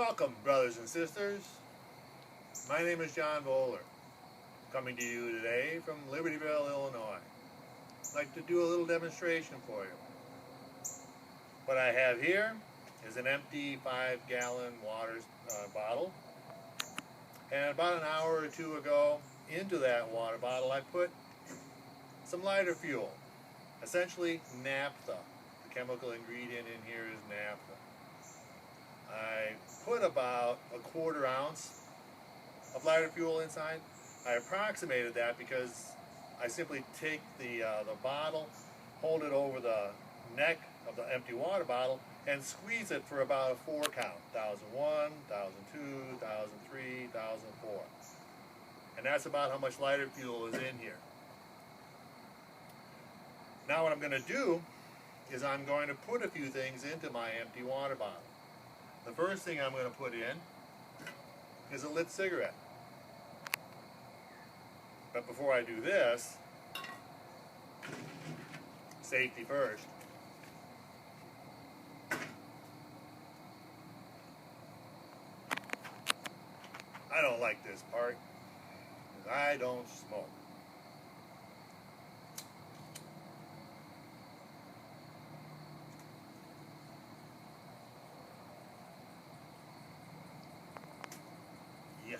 Welcome, brothers and sisters. My name is John Bowler, coming to you today from Libertyville, Illinois. I'd like to do a little demonstration for you. What I have here is an empty 5-gallon water bottle. And about an hour or two ago, into that water bottle, I put some lighter fuel, essentially naphtha. The chemical ingredient in here is naphtha. I put about a 1/4 ounce of lighter fuel inside. I approximated that because I simply take the bottle, hold it over the neck of the empty water bottle, and squeeze it for about a 4 count. 1001, 1002, 1003, 1004. And that's about how much lighter fuel is in here. Now what I'm going to do is I'm going to put a few things into my empty water bottle. The first thing I'm going to put in is a lit cigarette. But before I do this, safety first. I don't like this part, because I don't smoke. Yuck.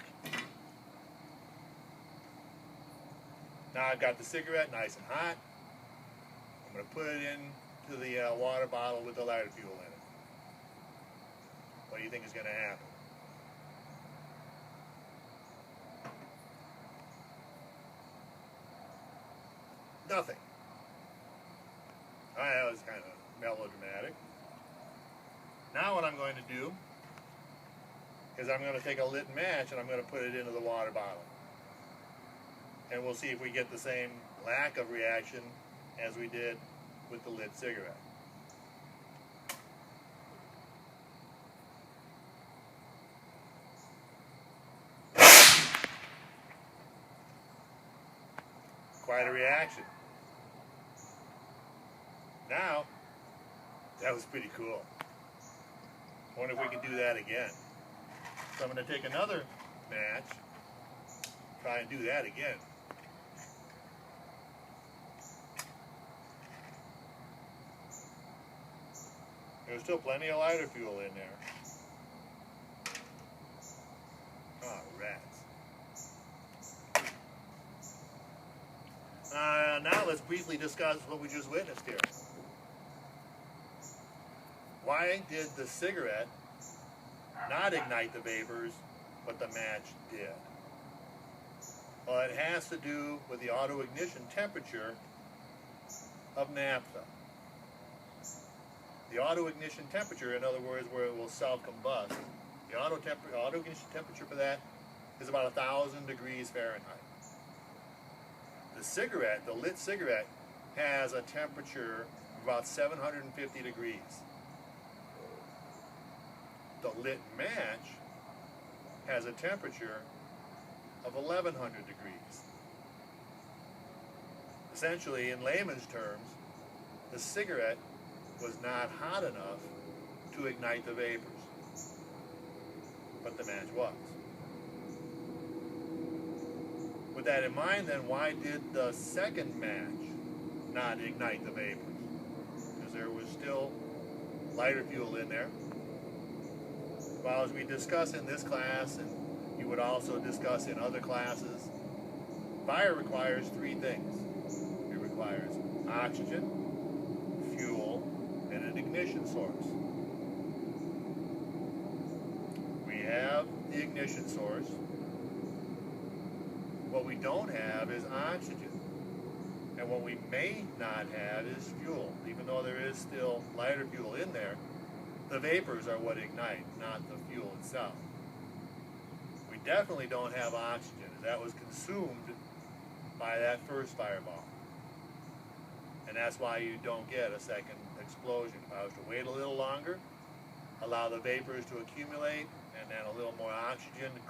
Now I've got the cigarette nice and hot. I'm going to put it into the water bottle with the lighter fuel in it. What do you think is going to happen? Nothing. Alright, that was kind of melodramatic. Now what I'm going to do is I'm going to take a lit match and I'm going to put it into the water bottle. And we'll see if we get the same lack of reaction as we did with the lit cigarette. Quite a reaction. Now, that was pretty cool. I wonder if we can do that again. So I'm going to take another match, try and do that again. There's still plenty of lighter fuel in there. Oh, rats. Now let's briefly discuss what we just witnessed here. Why did the cigarette not ignite the vapors, but the match did? Well, it has to do with the auto-ignition temperature of naphtha. The auto-ignition temperature, in other words, where it will self-combust, the auto-ignition temperature for that is about 1,000 degrees Fahrenheit. The cigarette, the lit cigarette, has a temperature of about 750 degrees. The lit match has a temperature of 1,100 degrees. Essentially, in layman's terms, the cigarette was not hot enough to ignite the vapors, but the match was. With that in mind, then, why did the second match not ignite the vapors? Because there was still lighter fuel in there. Well, as we discuss in this class, and you would also discuss in other classes, fire requires 3 things. It requires oxygen, fuel, and an ignition source. We have the ignition source. What we don't have is oxygen. And what we may not have is fuel. Even though there is still lighter fuel in there, the vapors are what ignite, not the fuel itself. We definitely don't have oxygen. That was consumed by that first fireball. And that's why you don't get a second explosion. If I was to wait a little longer, allow the vapors to accumulate, and then a little more oxygen to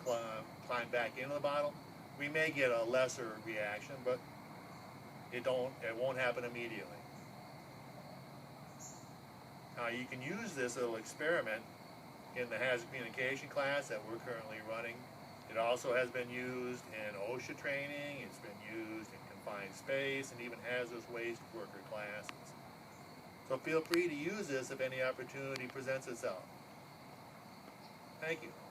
climb back into the bottle, we may get a lesser reaction, but it won't happen immediately. Now you can use this little experiment in the hazard communication class that we're currently running. It also has been used in OSHA training, it's been used in confined space, and even hazardous waste worker classes. So feel free to use this if any opportunity presents itself. Thank you.